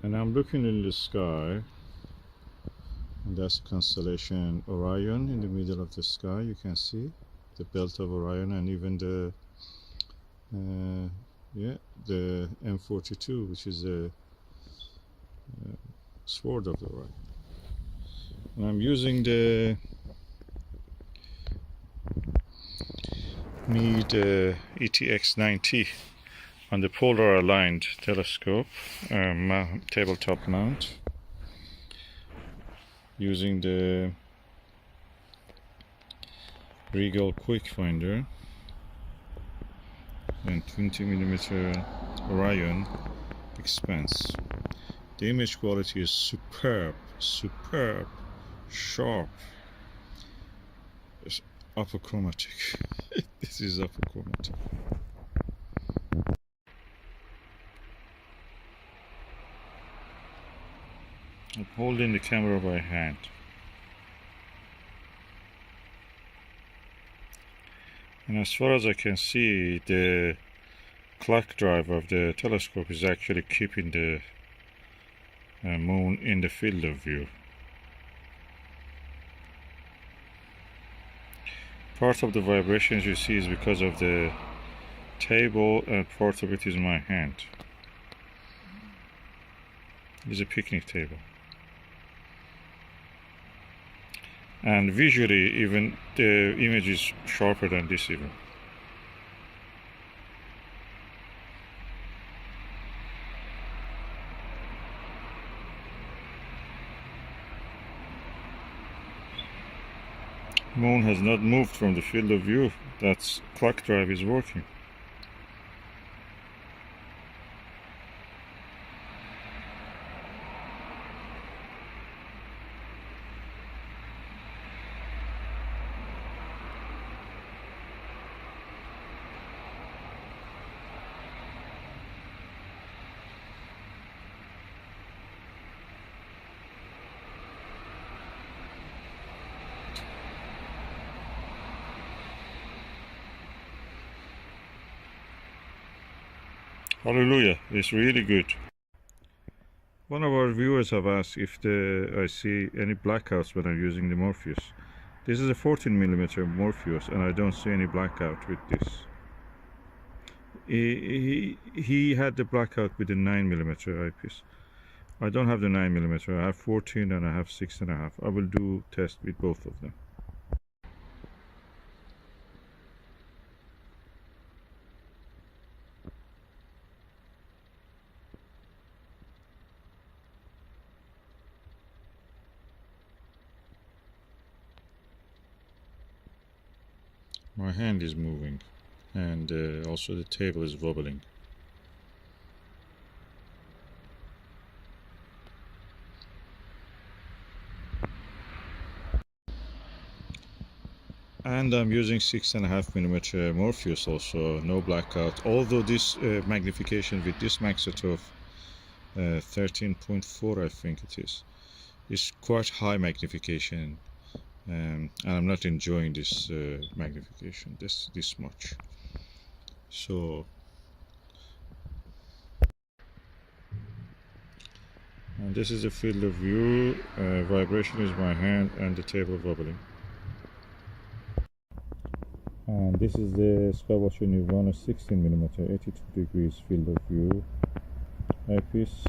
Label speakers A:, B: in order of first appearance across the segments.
A: And I'm looking in the sky, and that's the constellation Orion in the middle of the sky. You can see the belt of Orion, and even the the M42, which is the sword of the Orion. And I'm using the Meade ETX 90 on the polar aligned telescope tabletop mount, using the Rigel QuikFinder and 20mm Orion Expanse. The image quality is superb, sharp, achromatic. This is achromatic. I'm holding the camera by hand. And as far as I can see, the clock drive of the telescope is actually keeping the moon in the field of view. Part of the vibrations you see is because of the table, and part of it is my hand. It's a picnic table. And visually, even the image is sharper than this even. Moon has not moved from the field of view. That's clock drive is working. Hallelujah, it's really good. One of our viewers have asked if I see any blackouts when I'm using the Morpheus. This is a 14mm Morpheus, and I don't see any blackout with this. He had the blackout with the 9mm eyepiece. I don't have the 9mm, I have 14 and I have 6.5. I will do test with both of them. My hand is moving, and also the table is wobbling. And I'm using 6.5mm Morpheus also, no blackout. Although this magnification with this Maksutov 13.4, I think it is quite high magnification. And I'm not enjoying this magnification this much. So and this is the field of view. Vibration is my hand and the table wobbling. And this is the Skywatcher Nirvana 16mm 82 degrees field of view eyepiece.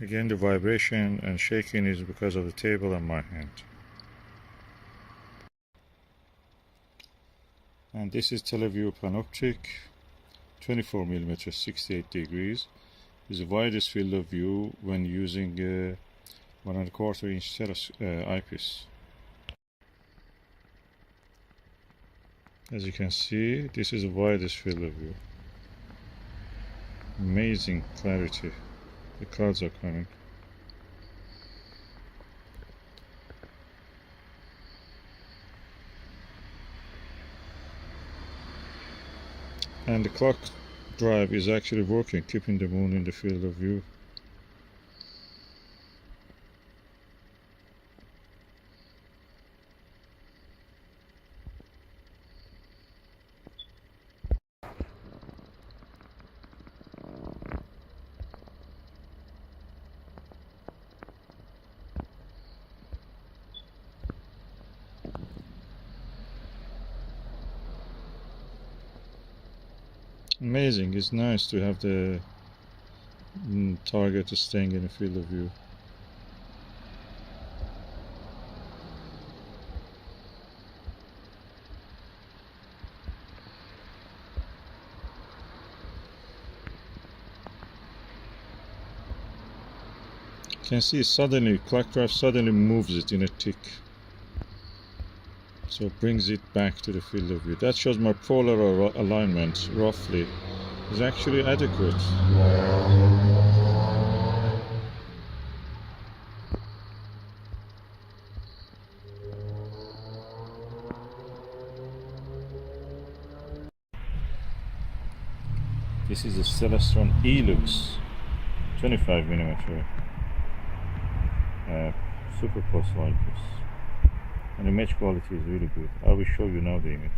A: Again, the vibration and shaking is because of the table and my hand. And this is Televue Panoptic 24mm 68 degrees. Is the widest field of view when using 1.25 inch eyepiece. As you can see, this is the widest field of view. Amazing clarity. The clouds are coming. And the clock drive is actually working, keeping the moon in the field of view. Amazing, it's nice to have the target staying in the field of view. You can see suddenly, clock drive suddenly moves it in a tick. So it brings it back to the field of view. That shows my polar alignment, roughly, is actually adequate. This is a Celestron E Lux 25mm Super Plössl eyepiece. And the image quality is really good. I will show you now the image.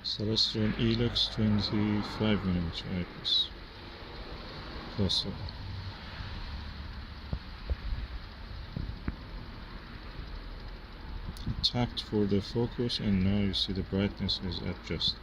A: Celestron E Lux 25mm eyepiece. Plossl. Tapped for the focus, and now you see the brightness is adjusted.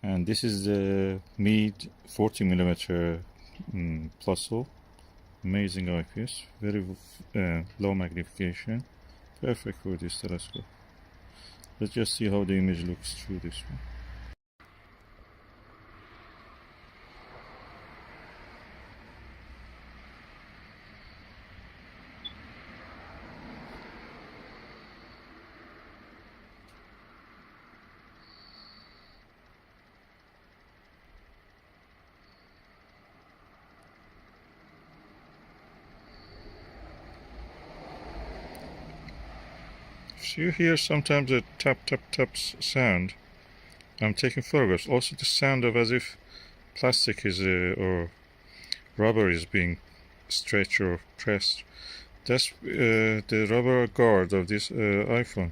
A: And this is the Meade 40mm Plossl. Amazing eyepiece, very low magnification, perfect for this telescope. Let's just see how the image looks through this one. So you hear sometimes a tap tap tap sound. I'm taking photographs. Also the sound of as if plastic is or rubber is being stretched or pressed. That's the rubber guard of this iPhone.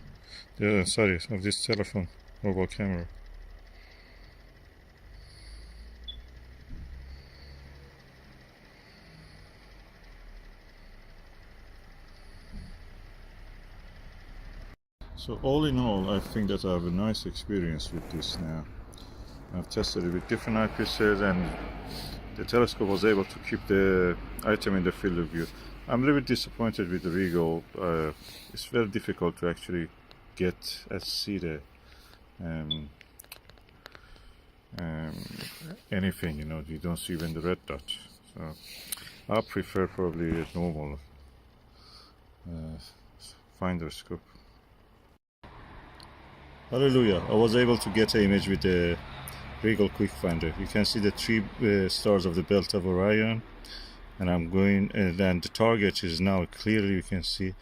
A: Sorry, of this telephone mobile camera. So all in all, I think that I have a nice experience with this now. I've tested it with different eyepieces, and the telescope was able to keep the item in the field of view. I'm a little bit disappointed with the Rigel. It's very difficult to actually get and see the anything, you know, you don't see even the red dot. So I prefer probably a normal finder scope. Hallelujah, I was able to get an image with the Rigel QuikFinder. You can see the 3 stars of the belt of Orion, and I'm going, and then the target is now clearly, you can see,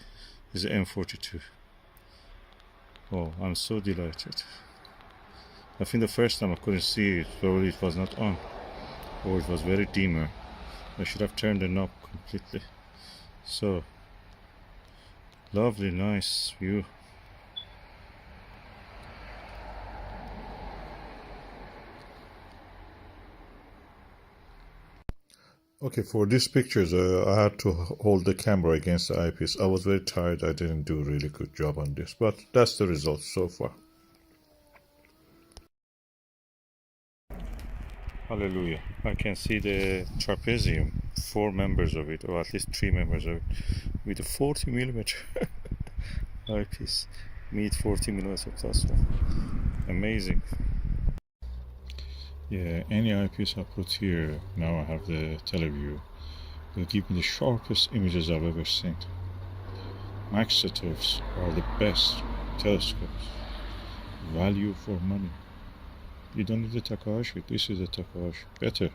A: is M42. Oh, I'm so delighted. I think the first time I couldn't see it, probably it was not on, or it was very dimmer. I should have turned the knob completely. So, lovely, nice view. Okay, for these pictures, I had to hold the camera against the eyepiece. I was very tired. I didn't do a really good job on this, but that's the result so far. Hallelujah. I can see the trapezium 4 members of it, or at least 3 members of it, with a 40mm eyepiece. Meade 40mm Plossl. Amazing. Yeah, any eyepiece I put here, now I have the Televue, will give me the sharpest images I've ever seen. Maksutovs are the best telescopes. Value for money. You don't need a Takahashi, this is a Takahashi. Better.